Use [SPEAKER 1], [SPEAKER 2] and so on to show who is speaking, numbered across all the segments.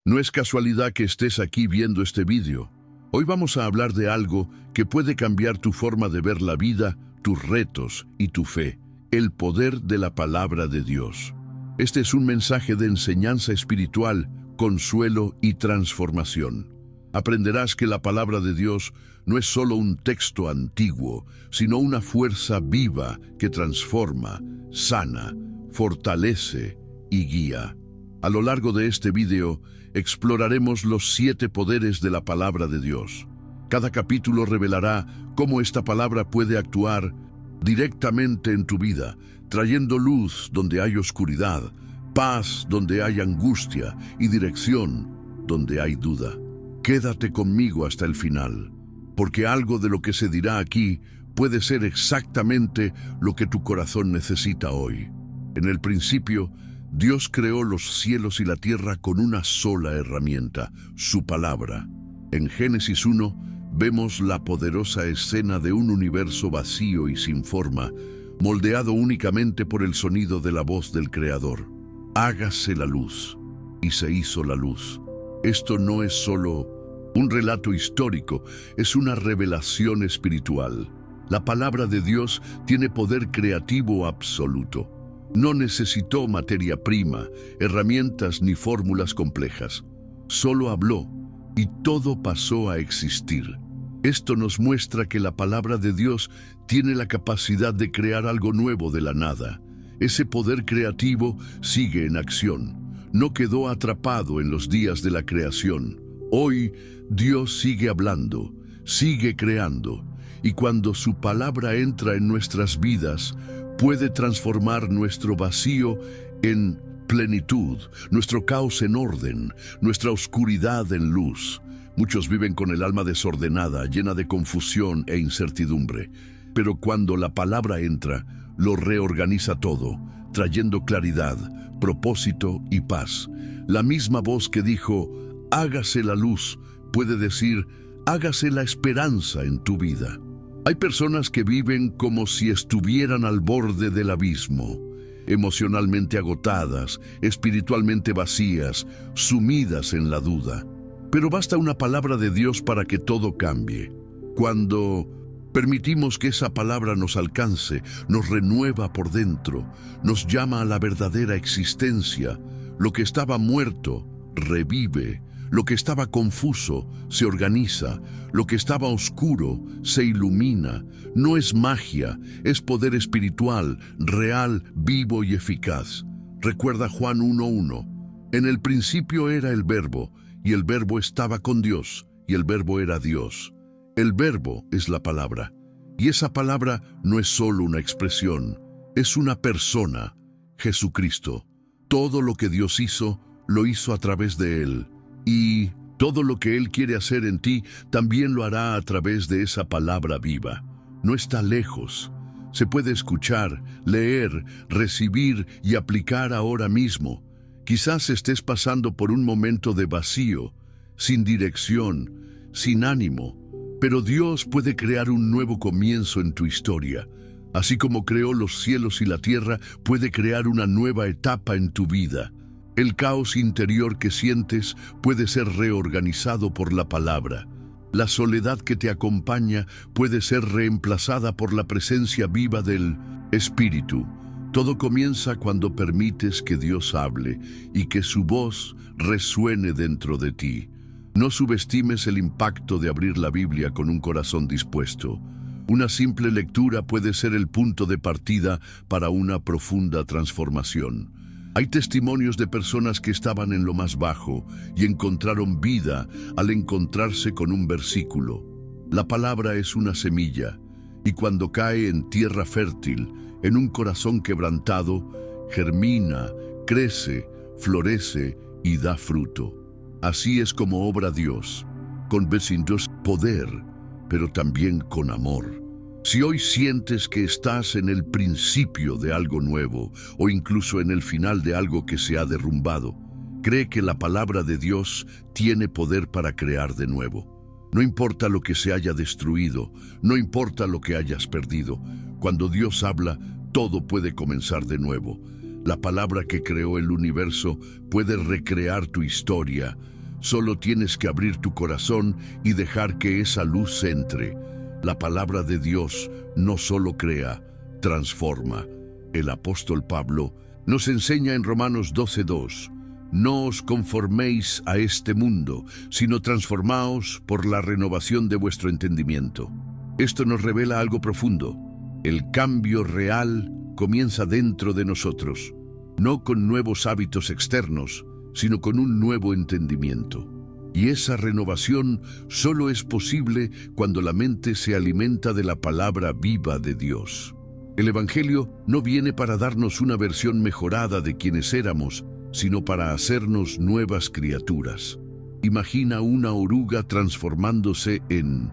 [SPEAKER 1] No es casualidad que estés aquí viendo este vídeo. Hoy vamos a hablar de algo que puede cambiar tu forma de ver la vida, tus retos y tu fe, el poder de la palabra de Dios. Este es un mensaje de enseñanza espiritual, consuelo y transformación. Aprenderás que la palabra de Dios no es solo un texto antiguo, sino una fuerza viva que transforma, sana, fortalece y guía. A lo largo de este video, exploraremos los 7 poderes de la palabra de Dios. Cada capítulo revelará cómo esta palabra puede actuar directamente en tu vida, trayendo luz donde hay oscuridad, paz donde hay angustia y dirección donde hay duda. Quédate conmigo hasta el final, porque algo de lo que se dirá aquí puede ser exactamente lo que tu corazón necesita hoy. En el principio, Dios creó los cielos y la tierra con una sola herramienta, su palabra. En Génesis 1 vemos la poderosa escena de un universo vacío y sin forma, moldeado únicamente por el sonido de la voz del Creador. Hágase la luz, y se hizo la luz. Esto no es solo un relato histórico, es una revelación espiritual. La palabra de Dios tiene poder creativo absoluto. No necesitó materia prima, herramientas ni fórmulas complejas. Solo habló y todo pasó a existir. Esto nos muestra que la palabra de Dios tiene la capacidad de crear algo nuevo de la nada. Ese poder creativo sigue en acción. No quedó atrapado en los días de la creación. Hoy Dios sigue hablando, sigue creando, y cuando su palabra entra en nuestras vidas, puede transformar nuestro vacío en plenitud, nuestro caos en orden, nuestra oscuridad en luz. Muchos viven con el alma desordenada, llena de confusión e incertidumbre. Pero cuando la palabra entra, lo reorganiza todo, trayendo claridad, propósito y paz. La misma voz que dijo, hágase la luz, puede decir, hágase la esperanza en tu vida. Hay personas que viven como si estuvieran al borde del abismo, emocionalmente agotadas, espiritualmente vacías, sumidas en la duda. Pero basta una palabra de Dios para que todo cambie. Cuando permitimos que esa palabra nos alcance, nos renueva por dentro, nos llama a la verdadera existencia. Lo que estaba muerto, revive. Lo que estaba confuso se organiza, lo que estaba oscuro se ilumina. No es magia, es poder espiritual, real, vivo y eficaz. Recuerda Juan 1:1. En el principio era el Verbo, y el Verbo estaba con Dios, y el Verbo era Dios. El Verbo es la palabra, y esa palabra no es solo una expresión, es una persona, Jesucristo. Todo lo que Dios hizo, lo hizo a través de Él. Y todo lo que Él quiere hacer en ti, también lo hará a través de esa palabra viva. No está lejos. Se puede escuchar, leer, recibir y aplicar ahora mismo. Quizás estés pasando por un momento de vacío, sin dirección, sin ánimo. Pero Dios puede crear un nuevo comienzo en tu historia. Así como creó los cielos y la tierra, puede crear una nueva etapa en tu vida. El caos interior que sientes puede ser reorganizado por la palabra. La soledad que te acompaña puede ser reemplazada por la presencia viva del Espíritu. Todo comienza cuando permites que Dios hable y que su voz resuene dentro de ti. No subestimes el impacto de abrir la Biblia con un corazón dispuesto. Una simple lectura puede ser el punto de partida para una profunda transformación. Hay testimonios de personas que estaban en lo más bajo y encontraron vida al encontrarse con un versículo. La palabra es una semilla, y cuando cae en tierra fértil, en un corazón quebrantado, germina, crece, florece y da fruto. Así es como obra Dios, con poder, pero también con amor. Si hoy sientes que estás en el principio de algo nuevo o incluso en el final de algo que se ha derrumbado, cree que la palabra de Dios tiene poder para crear de nuevo. No importa lo que se haya destruido, no importa lo que hayas perdido. Cuando Dios habla, todo puede comenzar de nuevo. La palabra que creó el universo puede recrear tu historia, Solo tienes que abrir tu corazón y dejar que esa luz entre. La palabra de Dios no solo crea, transforma. El apóstol Pablo nos enseña en Romanos 12:2, no os conforméis a este mundo, sino transformaos por la renovación de vuestro entendimiento. Esto nos revela algo profundo. El cambio real comienza dentro de nosotros, no con nuevos hábitos externos, sino con un nuevo entendimiento. Y esa renovación solo es posible cuando la mente se alimenta de la palabra viva de Dios. El Evangelio no viene para darnos una versión mejorada de quienes éramos, sino para hacernos nuevas criaturas. Imagina una oruga transformándose en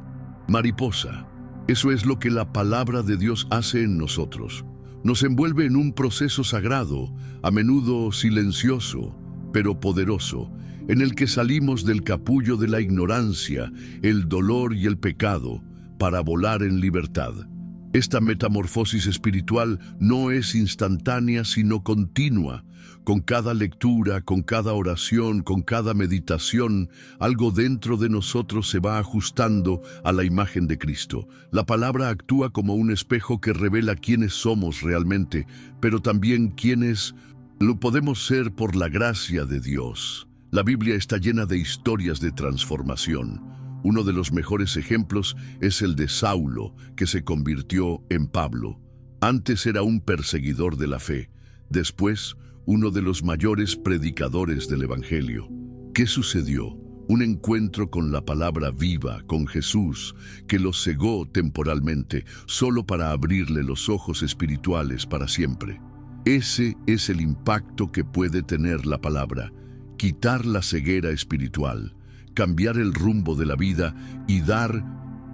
[SPEAKER 1] mariposa. Eso es lo que la palabra de Dios hace en nosotros. Nos envuelve en un proceso sagrado, a menudo silencioso, pero poderoso, en el que salimos del capullo de la ignorancia, el dolor y el pecado, para volar en libertad. Esta metamorfosis espiritual no es instantánea, sino continua. Con cada lectura, con cada oración, con cada meditación, algo dentro de nosotros se va ajustando a la imagen de Cristo. La palabra actúa como un espejo que revela quiénes somos realmente, pero también quiénes lo podemos ser por la gracia de Dios. La Biblia está llena de historias de transformación. Uno de los mejores ejemplos es el de Saulo, que se convirtió en Pablo. Antes era un perseguidor de la fe, después uno de los mayores predicadores del Evangelio. ¿Qué sucedió? Un encuentro con la palabra viva, con Jesús, que lo cegó temporalmente, solo para abrirle los ojos espirituales para siempre. Ese es el impacto que puede tener la palabra: quitar la ceguera espiritual, cambiar el rumbo de la vida y dar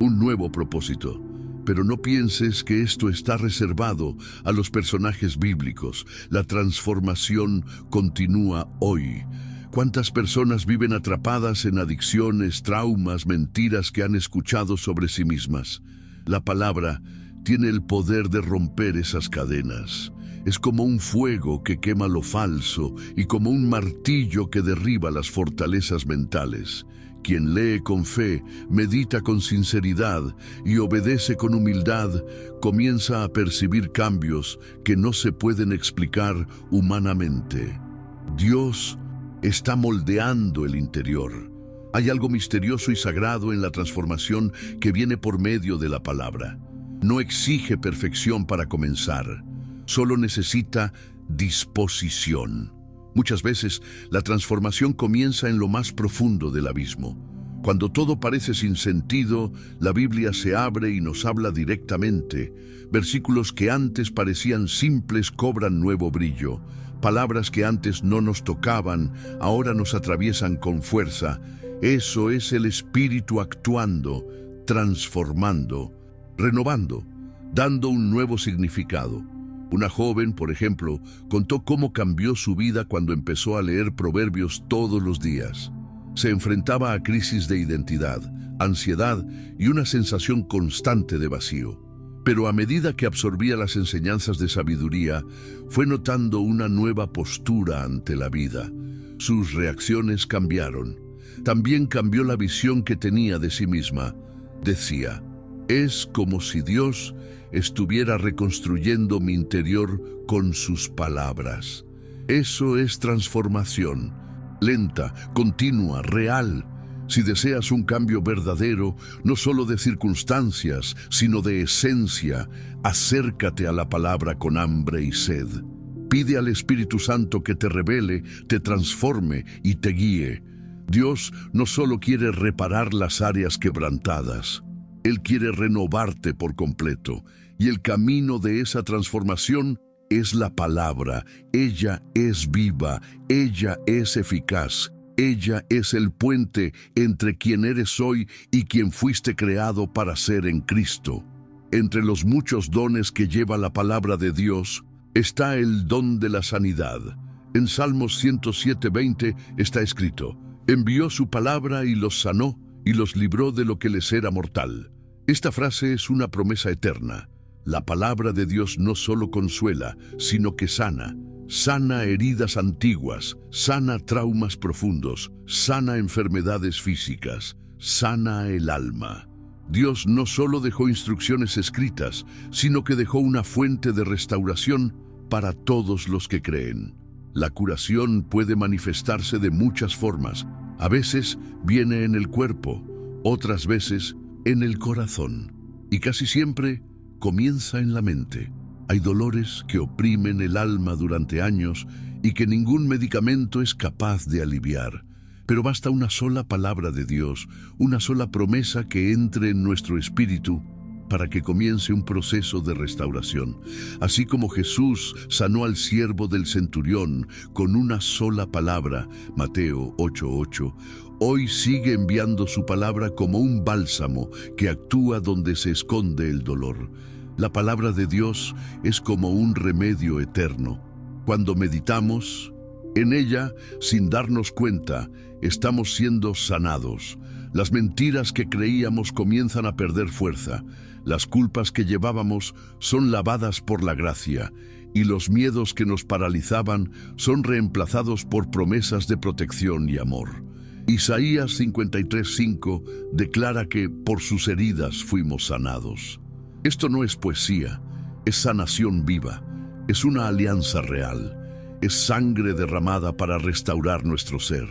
[SPEAKER 1] un nuevo propósito. Pero no pienses que esto está reservado a los personajes bíblicos. La transformación continúa hoy. ¿Cuántas personas viven atrapadas en adicciones, traumas, mentiras que han escuchado sobre sí mismas? La palabra tiene el poder de romper esas cadenas. Es como un fuego que quema lo falso y como un martillo que derriba las fortalezas mentales. Quien lee con fe, medita con sinceridad y obedece con humildad, comienza a percibir cambios que no se pueden explicar humanamente. Dios está moldeando el interior. Hay algo misterioso y sagrado en la transformación que viene por medio de la palabra. No exige perfección para comenzar, solo necesita disposición. Muchas veces, la transformación comienza en lo más profundo del abismo. Cuando todo parece sin sentido, la Biblia se abre y nos habla directamente. Versículos que antes parecían simples cobran nuevo brillo. Palabras que antes no nos tocaban, ahora nos atraviesan con fuerza. Eso es el Espíritu actuando, transformando, renovando, dando un nuevo significado. Una joven, por ejemplo, contó cómo cambió su vida cuando empezó a leer Proverbios todos los días. Se enfrentaba a crisis de identidad, ansiedad y una sensación constante de vacío. Pero a medida que absorbía las enseñanzas de sabiduría, fue notando una nueva postura ante la vida. Sus reacciones cambiaron. También cambió la visión que tenía de sí misma. Decía: es como si Dios estuviera reconstruyendo mi interior con sus palabras. Eso es transformación, lenta, continua, real. Si deseas un cambio verdadero, no solo de circunstancias, sino de esencia, acércate a la palabra con hambre y sed. Pide al Espíritu Santo que te revele, te transforme y te guíe. Dios no solo quiere reparar las áreas quebrantadas, Él quiere renovarte por completo. Y el camino de esa transformación es la palabra. Ella es viva, ella es eficaz, ella es el puente entre quien eres hoy y quien fuiste creado para ser en Cristo. Entre los muchos dones que lleva la palabra de Dios está el don de la sanidad. En Salmos 107:20 está escrito: envió su palabra y los sanó y los libró de lo que les era mortal. Esta frase es una promesa eterna. La palabra de Dios no solo consuela, sino que sana. sana heridas antiguas, sana traumas profundos, sana enfermedades físicas, sana el alma. Dios no solo dejó instrucciones escritas, sino que dejó una fuente de restauración para todos los que creen. La curación puede manifestarse de muchas formas. A veces viene en el cuerpo, otras veces en el corazón. Y casi siempre comienza en la mente. Hay dolores que oprimen el alma durante años y que ningún medicamento es capaz de aliviar. Pero basta una sola palabra de Dios, una sola promesa que entre en nuestro espíritu para que comience un proceso de restauración. Así como Jesús sanó al siervo del centurión con una sola palabra, Mateo 8:8, hoy sigue enviando su palabra como un bálsamo que actúa donde se esconde el dolor. La palabra de Dios es como un remedio eterno. Cuando meditamos en ella, sin darnos cuenta, estamos siendo sanados. Las mentiras que creíamos comienzan a perder fuerza. Las culpas que llevábamos son lavadas por la gracia, y los miedos que nos paralizaban son reemplazados por promesas de protección y amor. Isaías 53:5 declara que por sus heridas fuimos sanados. Esto no es poesía, es sanación viva, es una alianza real, es sangre derramada para restaurar nuestro ser.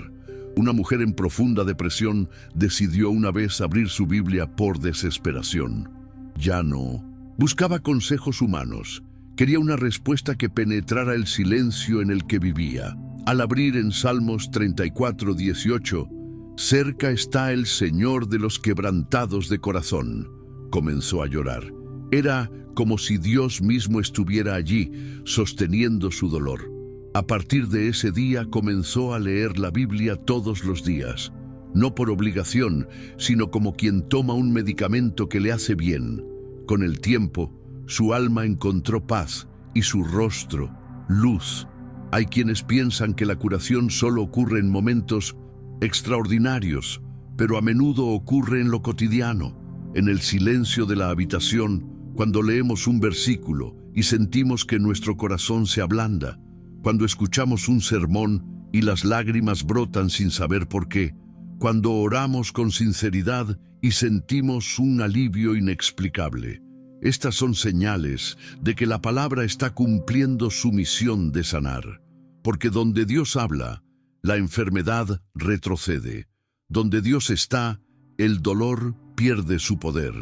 [SPEAKER 1] Una mujer en profunda depresión decidió una vez abrir su Biblia por desesperación. Ya no buscaba consejos humanos, quería una respuesta que penetrara el silencio en el que vivía. Al abrir en Salmos 34:18, cerca está el Señor de los quebrantados de corazón, comenzó a llorar. Era como si Dios mismo estuviera allí, sosteniendo su dolor. A partir de ese día comenzó a leer la Biblia todos los días, no por obligación, sino como quien toma un medicamento que le hace bien. Con el tiempo, su alma encontró paz y su rostro, luz. Hay quienes piensan que la curación solo ocurre en momentos extraordinarios, pero a menudo ocurre en lo cotidiano, en el silencio de la habitación, cuando leemos un versículo y sentimos que nuestro corazón se ablanda, cuando escuchamos un sermón y las lágrimas brotan sin saber por qué, cuando oramos con sinceridad y sentimos un alivio inexplicable. Estas son señales de que la palabra está cumpliendo su misión de sanar, porque donde Dios habla, la enfermedad retrocede. Donde Dios está, el dolor pierde su poder.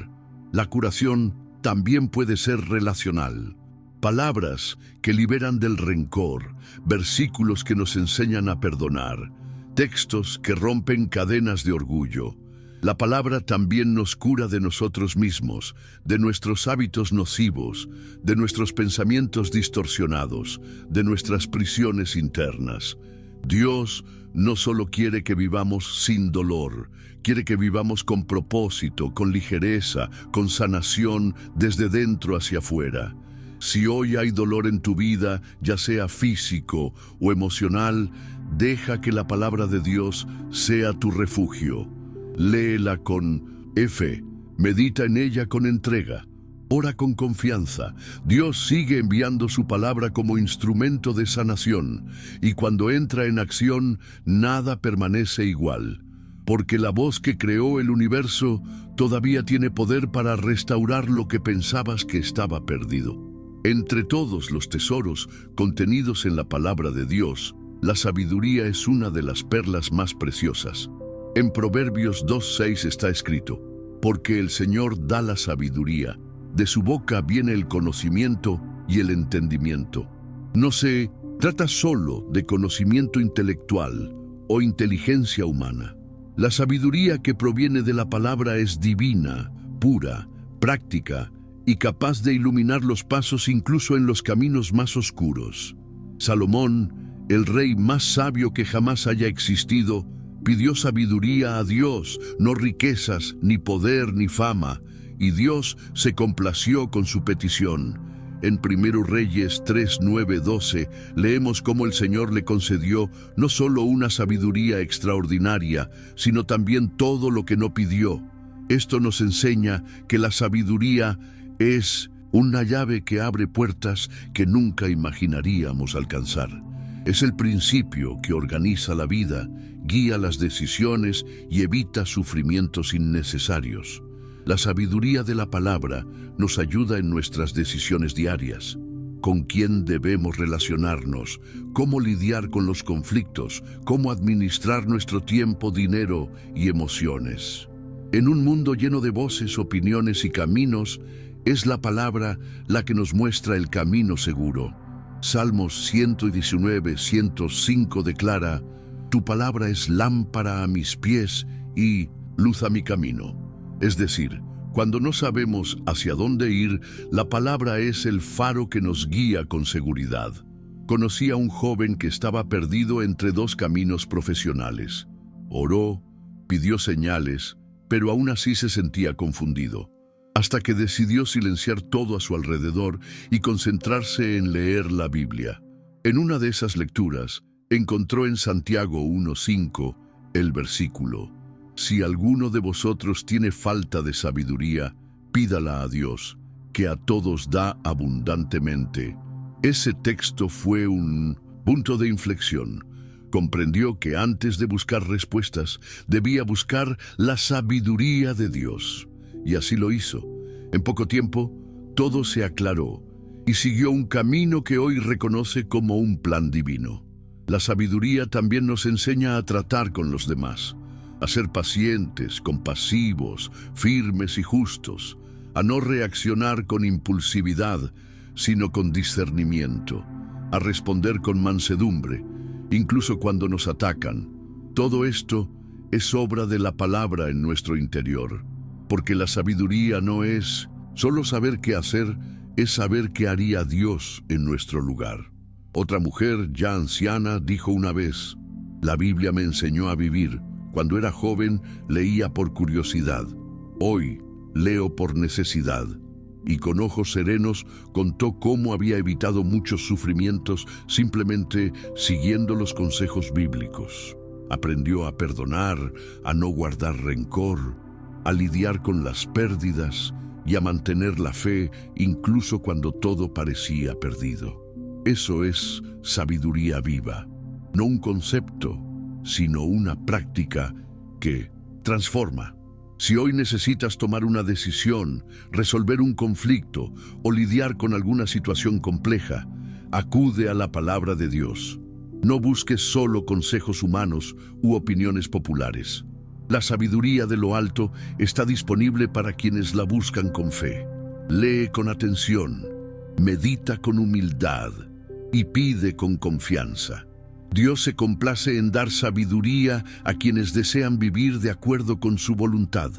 [SPEAKER 1] La curación también puede ser relacional. Palabras que liberan del rencor, versículos que nos enseñan a perdonar, textos que rompen cadenas de orgullo. La palabra también nos cura de nosotros mismos, de nuestros hábitos nocivos, de nuestros pensamientos distorsionados, de nuestras prisiones internas. Dios no solo quiere que vivamos sin dolor, quiere que vivamos con propósito, con ligereza, con sanación desde dentro hacia afuera. Si hoy hay dolor en tu vida, ya sea físico o emocional, deja que la palabra de Dios sea tu refugio. Léela con fe, medita en ella con entrega, ora con confianza. Dios sigue enviando su palabra como instrumento de sanación, y cuando entra en acción, nada permanece igual, porque la voz que creó el universo todavía tiene poder para restaurar lo que pensabas que estaba perdido. Entre todos los tesoros contenidos en la palabra de Dios, la sabiduría es una de las perlas más preciosas. En Proverbios 2:6 está escrito: porque el Señor da la sabiduría, de su boca viene el conocimiento y el entendimiento. No se trata solo de conocimiento intelectual o inteligencia humana. La sabiduría que proviene de la palabra es divina, pura, práctica y capaz de iluminar los pasos incluso en los caminos más oscuros. Salomón, el rey más sabio que jamás haya existido, pidió sabiduría a Dios, no riquezas, ni poder, ni fama, y Dios se complació con su petición. En 1 Reyes 3:9-12 leemos cómo el Señor le concedió no solo una sabiduría extraordinaria, sino también todo lo que no pidió. Esto nos enseña que la sabiduría es una llave que abre puertas que nunca imaginaríamos alcanzar. Es el principio que organiza la vida, guía las decisiones y evita sufrimientos innecesarios. La sabiduría de la palabra nos ayuda en nuestras decisiones diarias. Con quién debemos relacionarnos, cómo lidiar con los conflictos, cómo administrar nuestro tiempo, dinero y emociones. En un mundo lleno de voces, opiniones y caminos, es la palabra la que nos muestra el camino seguro. Salmos 119, 105 declara: «Tu palabra es lámpara a mis pies y luz a mi camino». Es decir, cuando no sabemos hacia dónde ir, la palabra es el faro que nos guía con seguridad. Conocí a un joven que estaba perdido entre dos caminos profesionales. Oró, pidió señales, pero aún así se sentía confundido, hasta que decidió silenciar todo a su alrededor y concentrarse en leer la Biblia. En una de esas lecturas, encontró en Santiago 1:5 el versículo: «Si alguno de vosotros tiene falta de sabiduría, pídala a Dios, que a todos da abundantemente». Ese texto fue un punto de inflexión. Comprendió que antes de buscar respuestas, debía buscar la sabiduría de Dios. Y así lo hizo. En poco tiempo, todo se aclaró y siguió un camino que hoy reconoce como un plan divino. La sabiduría también nos enseña a tratar con los demás, a ser pacientes, compasivos, firmes y justos, a no reaccionar con impulsividad, sino con discernimiento, a responder con mansedumbre, incluso cuando nos atacan. Todo esto es obra de la palabra en nuestro interior, porque la sabiduría no es solo saber qué hacer, es saber qué haría Dios en nuestro lugar. Otra mujer, ya anciana, dijo una vez: «La Biblia me enseñó a vivir. Cuando era joven, leía por curiosidad. Hoy, leo por necesidad». Y con ojos serenos contó cómo había evitado muchos sufrimientos simplemente siguiendo los consejos bíblicos. Aprendió a perdonar, a no guardar rencor, a lidiar con las pérdidas y a mantener la fe incluso cuando todo parecía perdido. Eso es sabiduría viva, no un concepto, sino una práctica que transforma. Si hoy necesitas tomar una decisión, resolver un conflicto o lidiar con alguna situación compleja, acude a la palabra de Dios. No busques solo consejos humanos u opiniones populares. La sabiduría de lo alto está disponible para quienes la buscan con fe. Lee con atención, medita con humildad y pide con confianza. Dios se complace en dar sabiduría a quienes desean vivir de acuerdo con su voluntad.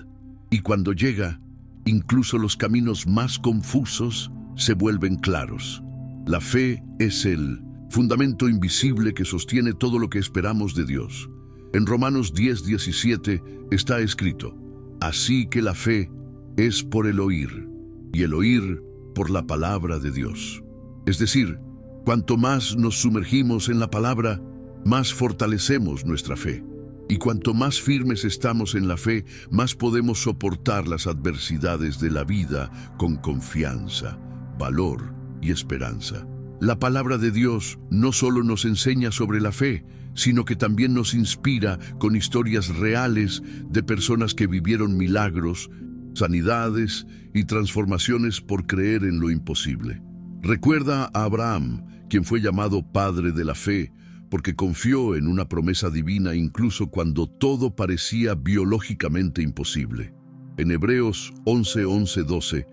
[SPEAKER 1] Y cuando llega, incluso los caminos más confusos se vuelven claros. La fe es el fundamento invisible que sostiene todo lo que esperamos de Dios. En Romanos 10:17 está escrito: «Así que la fe es por el oír, y el oír por la palabra de Dios». Es decir, cuanto más nos sumergimos en la palabra, más fortalecemos nuestra fe. Y cuanto más firmes estamos en la fe, más podemos soportar las adversidades de la vida con confianza, valor y esperanza. La palabra de Dios no solo nos enseña sobre la fe, sino que también nos inspira con historias reales de personas que vivieron milagros, sanidades y transformaciones por creer en lo imposible. Recuerda a Abraham, quien fue llamado padre de la fe, porque confió en una promesa divina incluso cuando todo parecía biológicamente imposible. En Hebreos 11:12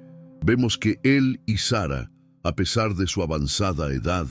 [SPEAKER 1] vemos que él y Sara, a pesar de su avanzada edad,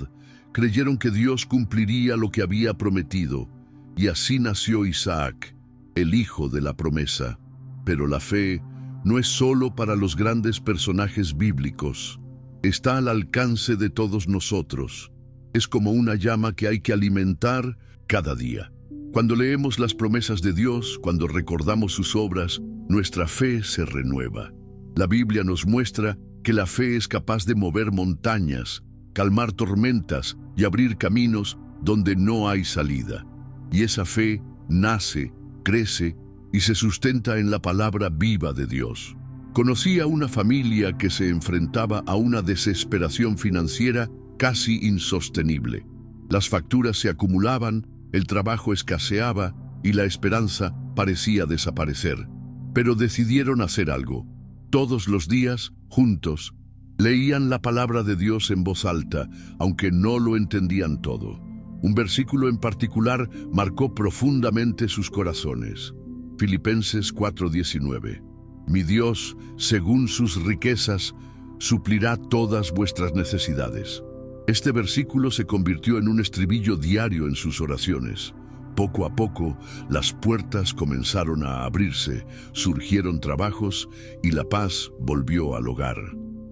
[SPEAKER 1] creyeron que Dios cumpliría lo que había prometido, y así nació Isaac, el hijo de la promesa. Pero la fe no es solo para los grandes personajes bíblicos. Está al alcance de todos nosotros. Es como una llama que hay que alimentar cada día. Cuando leemos las promesas de Dios, cuando recordamos sus obras, nuestra fe se renueva. La Biblia nos muestra que la fe es capaz de mover montañas, calmar tormentas y abrir caminos donde no hay salida. Y esa fe nace, crece y se sustenta en la palabra viva de Dios. Conocí a una familia que se enfrentaba a una desesperación financiera casi insostenible. Las facturas se acumulaban, el trabajo escaseaba y la esperanza parecía desaparecer. Pero decidieron hacer algo. Todos los días, juntos, leían la palabra de Dios en voz alta, aunque no lo entendían todo. Un versículo en particular marcó profundamente sus corazones. Filipenses 4:19. Mi Dios, según sus riquezas, suplirá todas vuestras necesidades. Este versículo se convirtió en un estribillo diario en sus oraciones. Poco a poco, las puertas comenzaron a abrirse, surgieron trabajos y la paz volvió al hogar.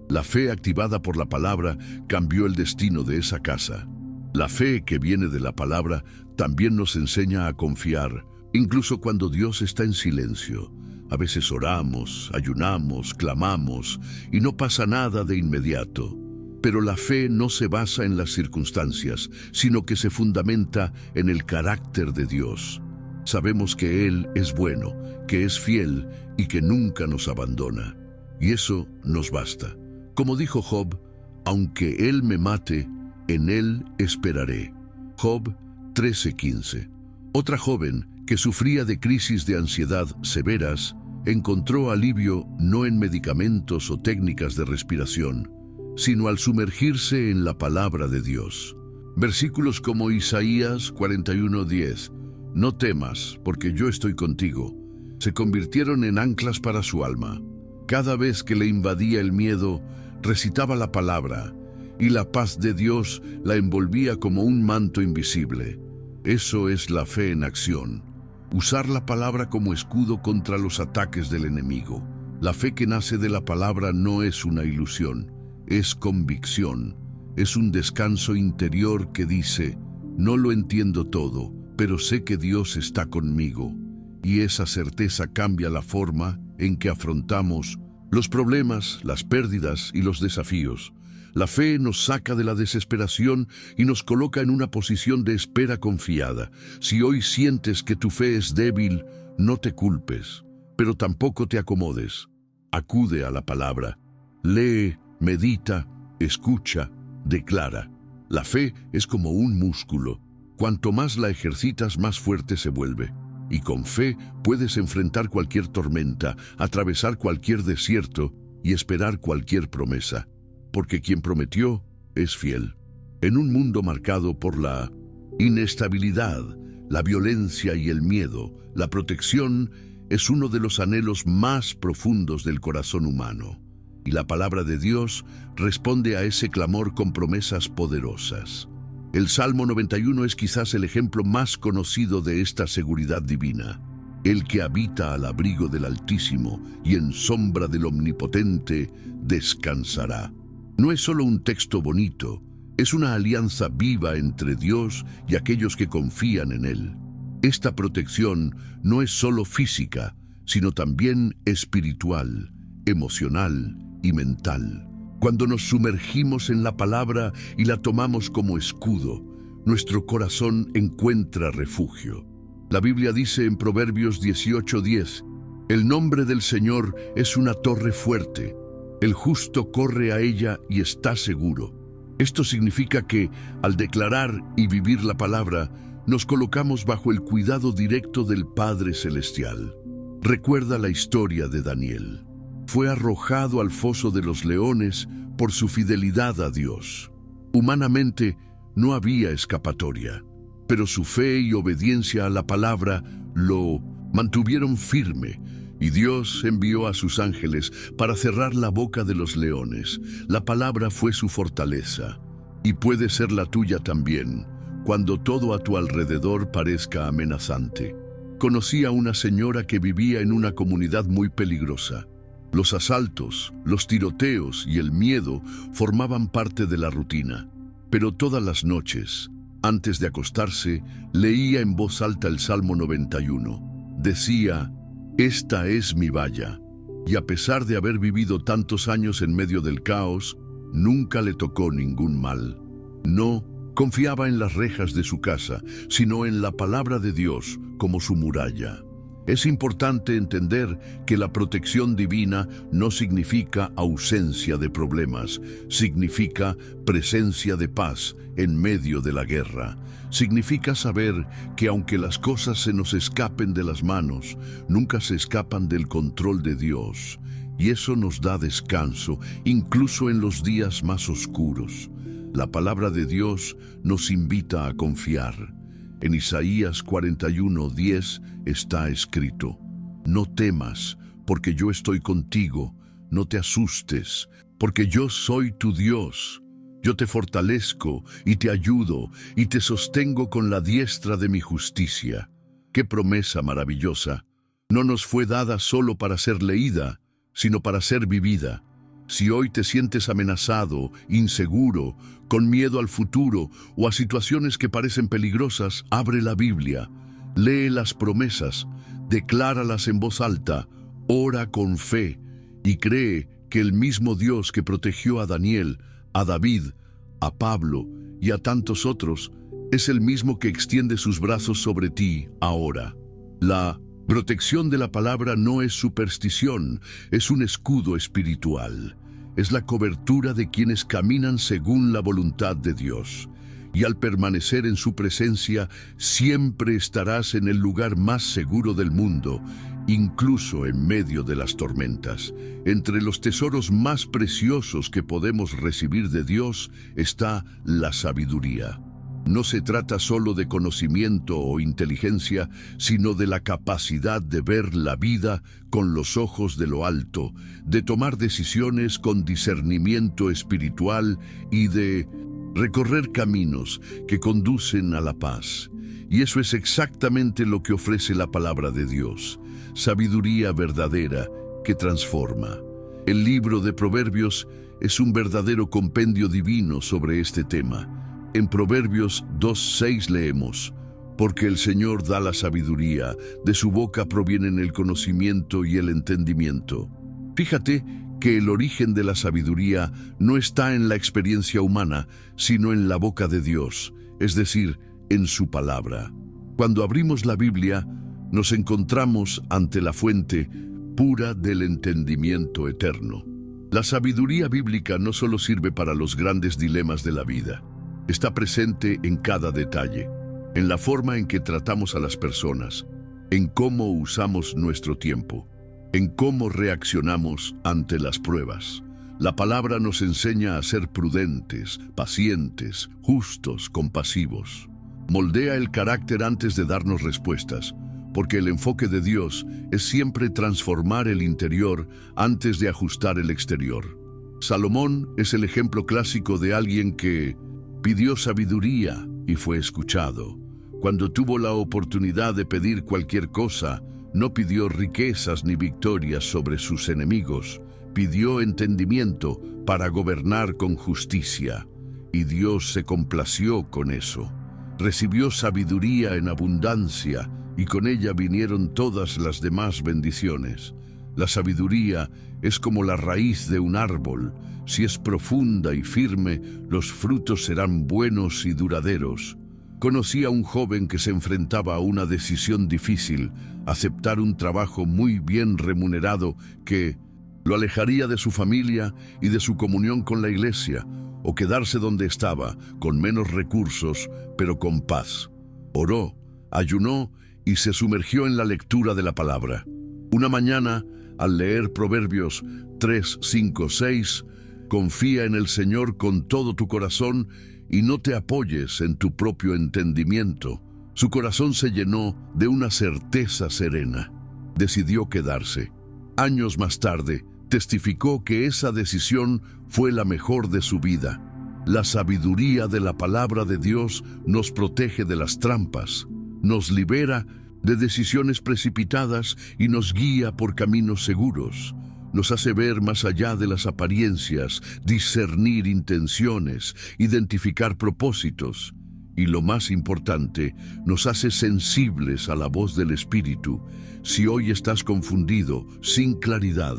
[SPEAKER 1] La fe activada por la palabra cambió el destino de esa casa. La fe que viene de la palabra también nos enseña a confiar, incluso cuando Dios está en silencio. A veces oramos, ayunamos, clamamos y no pasa nada de inmediato. Pero la fe no se basa en las circunstancias, sino que se fundamenta en el carácter de Dios. Sabemos que Él es bueno, que es fiel y que nunca nos abandona. Y eso nos basta. Como dijo Job, aunque Él me mate, en Él esperaré. Job 13:15. Otra joven que sufría de crisis de ansiedad severas encontró alivio no en medicamentos o técnicas de respiración, sino al sumergirse en la palabra de Dios. Versículos como Isaías 41:10, no temas, porque yo estoy contigo, se convirtieron en anclas para su alma. Cada vez que le invadía el miedo, recitaba la palabra, y la paz de Dios la envolvía como un manto invisible. Eso es la fe en acción. Usar la palabra como escudo contra los ataques del enemigo. La fe que nace de la palabra no es una ilusión. Es convicción, es un descanso interior que dice, no lo entiendo todo, pero sé que Dios está conmigo. Y esa certeza cambia la forma en que afrontamos los problemas, las pérdidas y los desafíos. La fe nos saca de la desesperación y nos coloca en una posición de espera confiada. Si hoy sientes que tu fe es débil, no te culpes, pero tampoco te acomodes. Acude a la palabra, lee, medita, escucha, declara. La fe es como un músculo. Cuanto más la ejercitas, más fuerte se vuelve. Y con fe puedes enfrentar cualquier tormenta, atravesar cualquier desierto y esperar cualquier promesa. Porque quien prometió es fiel. En un mundo marcado por la inestabilidad, la violencia y el miedo, la protección es uno de los anhelos más profundos del corazón humano. Y la palabra de Dios responde a ese clamor con promesas poderosas. El Salmo 91 es quizás el ejemplo más conocido de esta seguridad divina. El que habita al abrigo del Altísimo y en sombra del Omnipotente descansará. No es solo un texto bonito, es una alianza viva entre Dios y aquellos que confían en Él. Esta protección no es solo física, sino también espiritual, emocional y mental. Cuando nos sumergimos en la palabra y la tomamos como escudo, nuestro corazón encuentra refugio. La Biblia dice en Proverbios 18:10, el nombre del Señor es una torre fuerte, el justo corre a ella y está seguro. Esto significa que, al declarar y vivir la palabra, nos colocamos bajo el cuidado directo del Padre Celestial. Recuerda la historia de Daniel. Fue arrojado al foso de los leones por su fidelidad a Dios. Humanamente, no había escapatoria, pero su fe y obediencia a la palabra lo mantuvieron firme, y Dios envió a sus ángeles para cerrar la boca de los leones. La palabra fue su fortaleza, y puede ser la tuya también, cuando todo a tu alrededor parezca amenazante. Conocí a una señora que vivía en una comunidad muy peligrosa. Los asaltos, los tiroteos y el miedo formaban parte de la rutina. Pero todas las noches, antes de acostarse, leía en voz alta el Salmo 91. Decía, esta es mi valla. Y a pesar de haber vivido tantos años en medio del caos, nunca le tocó ningún mal. No confiaba en las rejas de su casa, sino en la palabra de Dios como su muralla. Es importante entender que la protección divina no significa ausencia de problemas, significa presencia de paz en medio de la guerra. Significa saber que aunque las cosas se nos escapen de las manos, nunca se escapan del control de Dios. Y eso nos da descanso, incluso en los días más oscuros. La palabra de Dios nos invita a confiar. En Isaías 41:10 está escrito: No temas, porque yo estoy contigo, no te asustes, porque yo soy tu Dios. Yo te fortalezco y te ayudo y te sostengo con la diestra de mi justicia. ¡Qué promesa maravillosa! No nos fue dada solo para ser leída, sino para ser vivida. Si hoy te sientes amenazado, inseguro, con miedo al futuro o a situaciones que parecen peligrosas, abre la Biblia, lee las promesas, decláralas en voz alta, ora con fe y cree que el mismo Dios que protegió a Daniel, a David, a Pablo y a tantos otros, es el mismo que extiende sus brazos sobre ti ahora. La protección de la palabra no es superstición, es un escudo espiritual. Es la cobertura de quienes caminan según la voluntad de Dios. Y al permanecer en su presencia, siempre estarás en el lugar más seguro del mundo, incluso en medio de las tormentas. Entre los tesoros más preciosos que podemos recibir de Dios está la sabiduría. No se trata solo de conocimiento o inteligencia, sino de la capacidad de ver la vida con los ojos de lo alto, de tomar decisiones con discernimiento espiritual y de recorrer caminos que conducen a la paz. Y eso es exactamente lo que ofrece la palabra de Dios, sabiduría verdadera que transforma. El libro de Proverbios es un verdadero compendio divino sobre este tema. En Proverbios 2:6 leemos: Porque el Señor da la sabiduría, de su boca provienen el conocimiento y el entendimiento. Fíjate que el origen de la sabiduría no está en la experiencia humana, sino en la boca de Dios, es decir, en su palabra. Cuando abrimos la Biblia, nos encontramos ante la fuente pura del entendimiento eterno. La sabiduría bíblica no solo sirve para los grandes dilemas de la vida. Está presente en cada detalle, en la forma en que tratamos a las personas, en cómo usamos nuestro tiempo, en cómo reaccionamos ante las pruebas. La palabra nos enseña a ser prudentes, pacientes, justos, compasivos. Moldea el carácter antes de darnos respuestas, porque el enfoque de Dios es siempre transformar el interior antes de ajustar el exterior. Salomón es el ejemplo clásico de alguien que pidió sabiduría y fue escuchado. Cuando tuvo la oportunidad de pedir cualquier cosa, no pidió riquezas ni victorias sobre sus enemigos. Pidió entendimiento para gobernar con justicia. Y Dios se complació con eso. Recibió sabiduría en abundancia y con ella vinieron todas las demás bendiciones. La sabiduría es como la raíz de un árbol. Si es profunda y firme, los frutos serán buenos y duraderos. Conocí a un joven que se enfrentaba a una decisión difícil, aceptar un trabajo muy bien remunerado que lo alejaría de su familia y de su comunión con la iglesia, o quedarse donde estaba, con menos recursos, pero con paz. Oró, ayunó y se sumergió en la lectura de la palabra. Una mañana, al leer Proverbios 3, 5, 6, confía en el Señor con todo tu corazón y no te apoyes en tu propio entendimiento. Su corazón se llenó de una certeza serena. Decidió quedarse. Años más tarde, testificó que esa decisión fue la mejor de su vida. La sabiduría de la palabra de Dios nos protege de las trampas, nos libera de decisiones precipitadas y nos guía por caminos seguros. Nos hace ver más allá de las apariencias, discernir intenciones, identificar propósitos. Y lo más importante, nos hace sensibles a la voz del Espíritu. Si hoy estás confundido, sin claridad,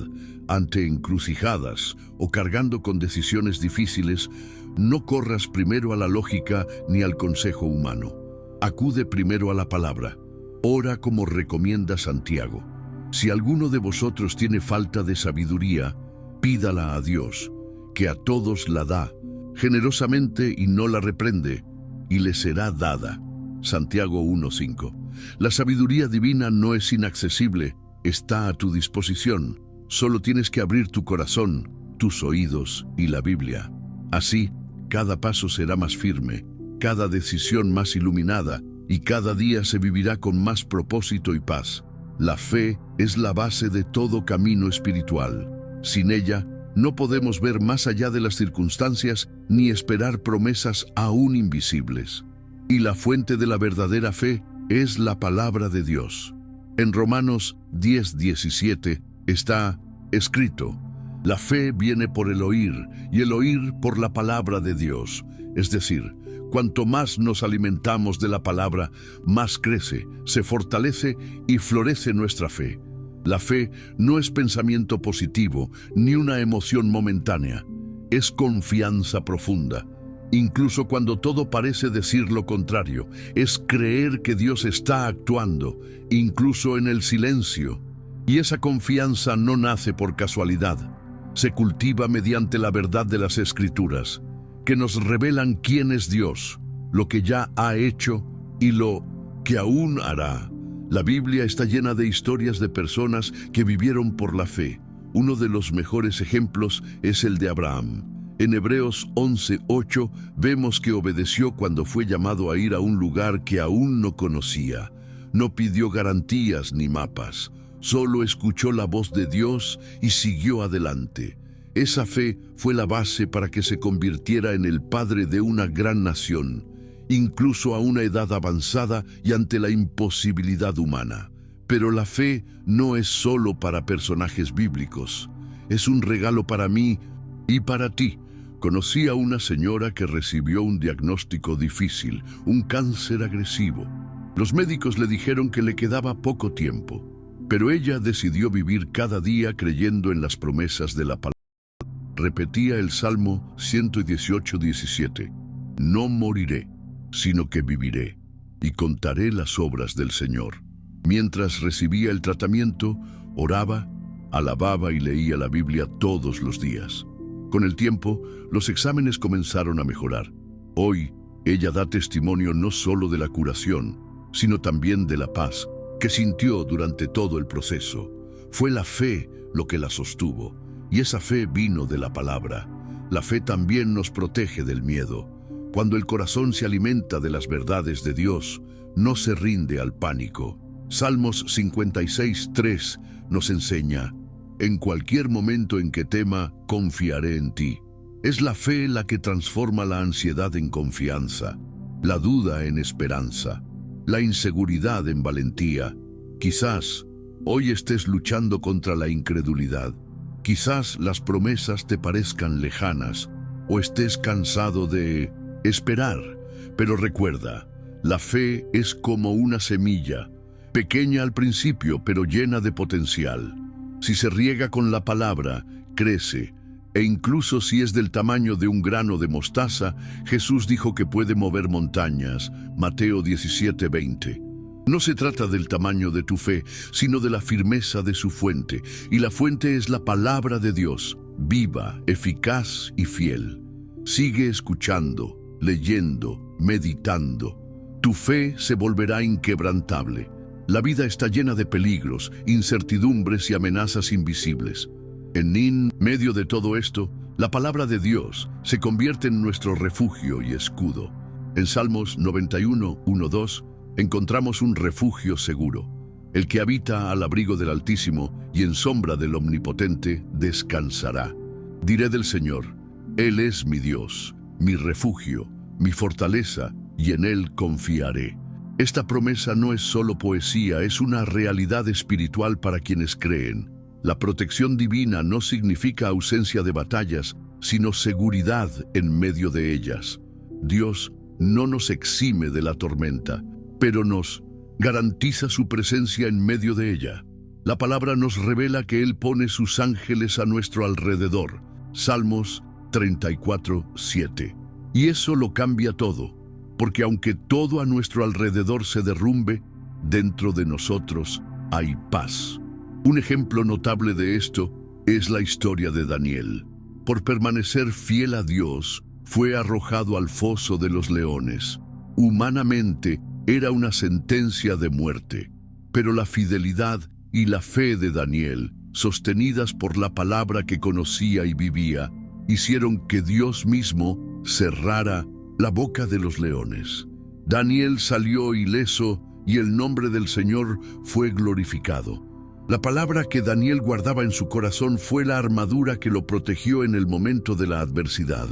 [SPEAKER 1] ante encrucijadas o cargando con decisiones difíciles, no corras primero a la lógica ni al consejo humano. Acude primero a la palabra. ora como recomienda Santiago. Si alguno de vosotros tiene falta de sabiduría, pídala a Dios, que a todos la da, generosamente y no la reprende, y le será dada. Santiago 1:5. La sabiduría divina no es inaccesible, está a tu disposición. Solo tienes que abrir tu corazón, tus oídos y la Biblia. Así, cada paso será más firme, cada decisión más iluminada, y cada día se vivirá con más propósito y paz. La fe es la base de todo camino espiritual. Sin ella, no podemos ver más allá de las circunstancias ni esperar promesas aún invisibles. Y la fuente de la verdadera fe es la palabra de Dios. En Romanos 10:17 está escrito: la fe viene por el oír, y el oír por la palabra de Dios. Es decir, cuanto más nos alimentamos de la palabra, más crece, se fortalece y florece nuestra fe. La fe no es pensamiento positivo, ni una emoción momentánea. Es confianza profunda. Incluso cuando todo parece decir lo contrario, es creer que Dios está actuando, incluso en el silencio. Y esa confianza no nace por casualidad. Se cultiva mediante la verdad de las Escrituras, que nos revelan quién es Dios, lo que ya ha hecho y lo que aún hará. La Biblia está llena de historias de personas que vivieron por la fe. Uno de los mejores ejemplos es el de Abraham. En Hebreos 11:8 vemos que obedeció cuando fue llamado a ir a un lugar que aún no conocía. No pidió garantías ni mapas, solo escuchó la voz de Dios y siguió adelante. Esa fe fue la base para que se convirtiera en el padre de una gran nación, incluso a una edad avanzada y ante la imposibilidad humana. Pero la fe no es solo para personajes bíblicos, es un regalo para mí y para ti. Conocí a una señora que recibió un diagnóstico difícil, un cáncer agresivo. Los médicos le dijeron que le quedaba poco tiempo, pero ella decidió vivir cada día creyendo en las promesas de la palabra. Repetía el Salmo 118:17. No moriré, sino que viviré, y contaré las obras del Señor. Mientras recibía el tratamiento, oraba, alababa y leía la Biblia todos los días. Con el tiempo, los exámenes comenzaron a mejorar. Hoy, ella da testimonio no solo de la curación, sino también de la paz que sintió durante todo el proceso. Fue la fe lo que la sostuvo, y esa fe vino de la palabra. La fe también nos protege del miedo. Cuando el corazón se alimenta de las verdades de Dios, no se rinde al pánico. Salmos 56:3 nos enseña: en cualquier momento en que tema, confiaré en ti. Es la fe la que transforma la ansiedad en confianza, la duda en esperanza, la inseguridad en valentía. Quizás hoy estés luchando contra la incredulidad. Quizás las promesas te parezcan lejanas o estés cansado de esperar. Pero recuerda, la fe es como una semilla, pequeña al principio pero llena de potencial. Si se riega con la palabra, crece, e incluso si es del tamaño de un grano de mostaza, Jesús dijo que puede mover montañas. Mateo 17:20. No se trata del tamaño de tu fe, sino de la firmeza de su fuente, y la fuente es la palabra de Dios, viva, eficaz y fiel. Sigue escuchando, leyendo, meditando. Tu fe se volverá inquebrantable. La vida está llena de peligros, incertidumbres y amenazas invisibles. En medio de todo esto, la palabra de Dios se convierte en nuestro refugio y escudo. En Salmos 91:1-2 encontramos un refugio seguro. El que habita al abrigo del Altísimo y en sombra del Omnipotente descansará. Diré del Señor: Él es mi Dios, mi refugio, mi fortaleza, y en Él confiaré. Esta promesa no es solo poesía, es una realidad espiritual para quienes creen. La protección divina no significa ausencia de batallas, sino seguridad en medio de ellas. Dios no nos exime de la tormenta, pero nos garantiza su presencia en medio de ella. La palabra nos revela que Él pone sus ángeles a nuestro alrededor. Salmos 34:7. Y eso lo cambia todo. Porque aunque todo a nuestro alrededor se derrumbe, dentro de nosotros hay paz. Un ejemplo notable de esto es la historia de Daniel. Por permanecer fiel a Dios, fue arrojado al foso de los leones. Humanamente, era una sentencia de muerte, pero la fidelidad y la fe de Daniel, sostenidas por la palabra que conocía y vivía, hicieron que Dios mismo cerrara la boca de los leones. Daniel salió ileso y el nombre del Señor fue glorificado. La palabra que Daniel guardaba en su corazón fue la armadura que lo protegió en el momento de la adversidad.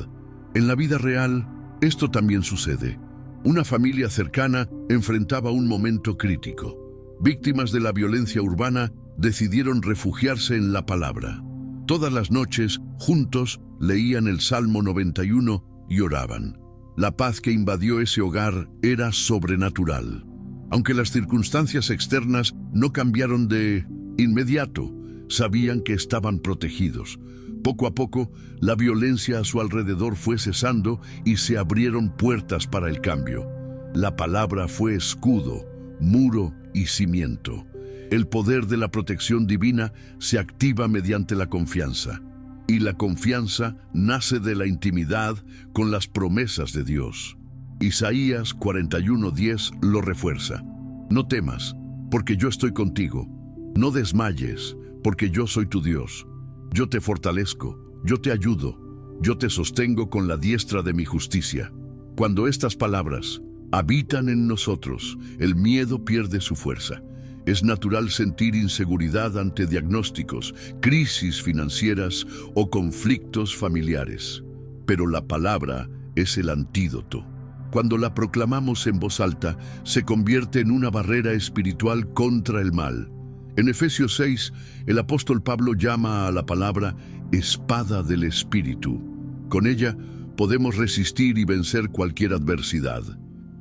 [SPEAKER 1] En la vida real, esto también sucede. Una familia cercana enfrentaba un momento crítico. Víctimas de la violencia urbana decidieron refugiarse en la palabra. Todas las noches, juntos, leían el Salmo 91 y oraban. La paz que invadió ese hogar era sobrenatural. Aunque las circunstancias externas no cambiaron de inmediato, sabían que estaban protegidos. Poco a poco, la violencia a su alrededor fue cesando y se abrieron puertas para el cambio. La palabra fue escudo, muro y cimiento. El poder de la protección divina se activa mediante la confianza. Y la confianza nace de la intimidad con las promesas de Dios. Isaías 41:10 lo refuerza. No temas, porque yo estoy contigo. No desmayes, porque yo soy tu Dios. Yo te fortalezco, yo te ayudo, yo te sostengo con la diestra de mi justicia. Cuando estas palabras habitan en nosotros, el miedo pierde su fuerza. Es natural sentir inseguridad ante diagnósticos, crisis financieras o conflictos familiares. Pero la palabra es el antídoto. Cuando la proclamamos en voz alta, se convierte en una barrera espiritual contra el mal. En Efesios 6, el apóstol Pablo llama a la palabra espada del Espíritu. Con ella podemos resistir y vencer cualquier adversidad.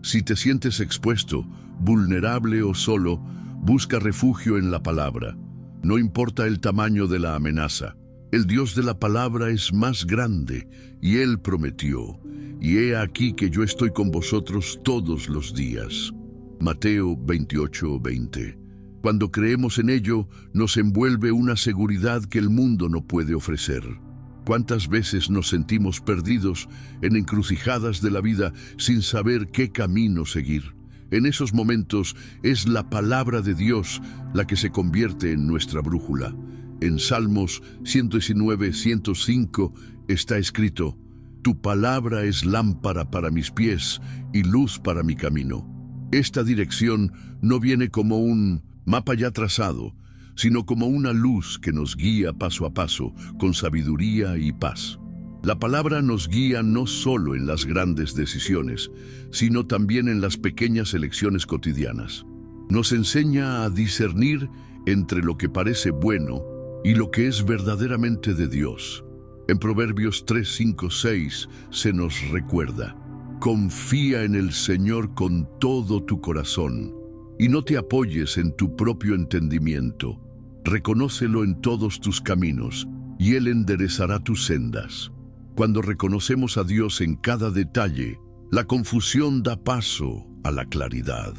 [SPEAKER 1] Si te sientes expuesto, vulnerable o solo, busca refugio en la palabra. No importa el tamaño de la amenaza. El Dios de la palabra es más grande y Él prometió: y he aquí que yo estoy con vosotros todos los días. Mateo 28:20. Cuando creemos en ello, nos envuelve una seguridad que el mundo no puede ofrecer. ¿Cuántas veces nos sentimos perdidos en encrucijadas de la vida sin saber qué camino seguir? En esos momentos es la palabra de Dios la que se convierte en nuestra brújula. En Salmos 119:105 está escrito: Tu palabra es lámpara para mis pies y luz para mi camino. Esta dirección no viene como un mapa ya trazado, sino como una luz que nos guía paso a paso, con sabiduría y paz. La palabra nos guía no solo en las grandes decisiones, sino también en las pequeñas elecciones cotidianas. Nos enseña a discernir entre lo que parece bueno y lo que es verdaderamente de Dios. En Proverbios 3, 5, 6 se nos recuerda: confía en el Señor con todo tu corazón y no te apoyes en tu propio entendimiento. Reconócelo en todos tus caminos y Él enderezará tus sendas. Cuando reconocemos a Dios en cada detalle, la confusión da paso a la claridad.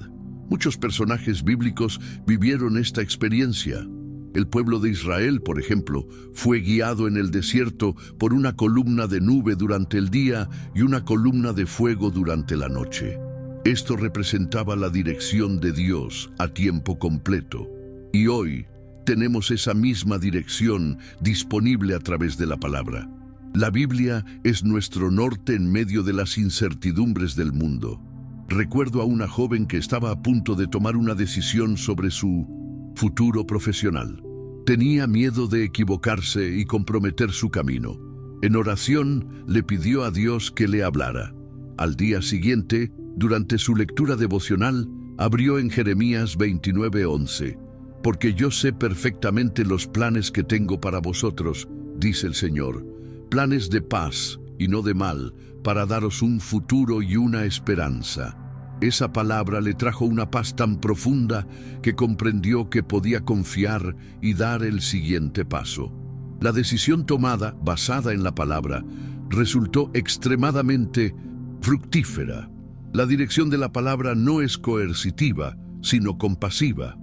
[SPEAKER 1] Muchos personajes bíblicos vivieron esta experiencia. El pueblo de Israel, por ejemplo, fue guiado en el desierto por una columna de nube durante el día y una columna de fuego durante la noche. Esto representaba la dirección de Dios a tiempo completo. Y hoy tenemos esa misma dirección disponible a través de la palabra. La Biblia es nuestro norte en medio de las incertidumbres del mundo. Recuerdo a una joven que estaba a punto de tomar una decisión sobre su futuro profesional. Tenía miedo de equivocarse y comprometer su camino. En oración le pidió a Dios que le hablara. Al día siguiente, durante su lectura devocional, abrió en Jeremías 29:11. Porque yo sé perfectamente los planes que tengo para vosotros, dice el Señor, planes de paz y no de mal, para daros un futuro y una esperanza. Esa palabra le trajo una paz tan profunda que comprendió que podía confiar y dar el siguiente paso. La decisión tomada, basada en la palabra, resultó extremadamente fructífera. La dirección de la palabra no es coercitiva, sino compasiva.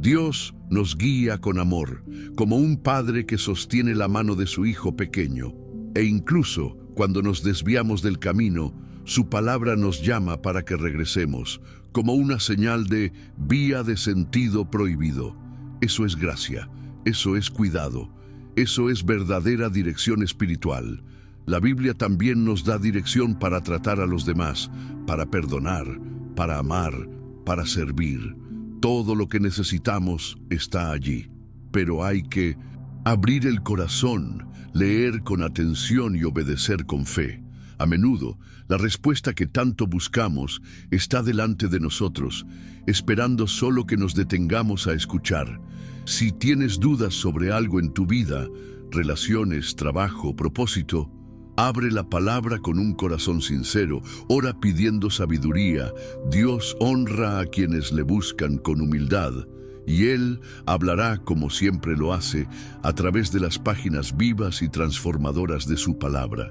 [SPEAKER 1] Dios nos guía con amor, como un padre que sostiene la mano de su hijo pequeño. E incluso cuando nos desviamos del camino, su palabra nos llama para que regresemos, como una señal de vía de sentido prohibido. Eso es gracia, eso es cuidado, eso es verdadera dirección espiritual. La Biblia también nos da dirección para tratar a los demás, para perdonar, para amar, para servir. Todo lo que necesitamos está allí, pero hay que abrir el corazón, leer con atención y obedecer con fe. A menudo, la respuesta que tanto buscamos está delante de nosotros, esperando solo que nos detengamos a escuchar. Si tienes dudas sobre algo en tu vida, relaciones, trabajo, propósito, abre la palabra con un corazón sincero, ora pidiendo sabiduría. Dios honra a quienes le buscan con humildad, y Él hablará como siempre lo hace, a través de las páginas vivas y transformadoras de su palabra.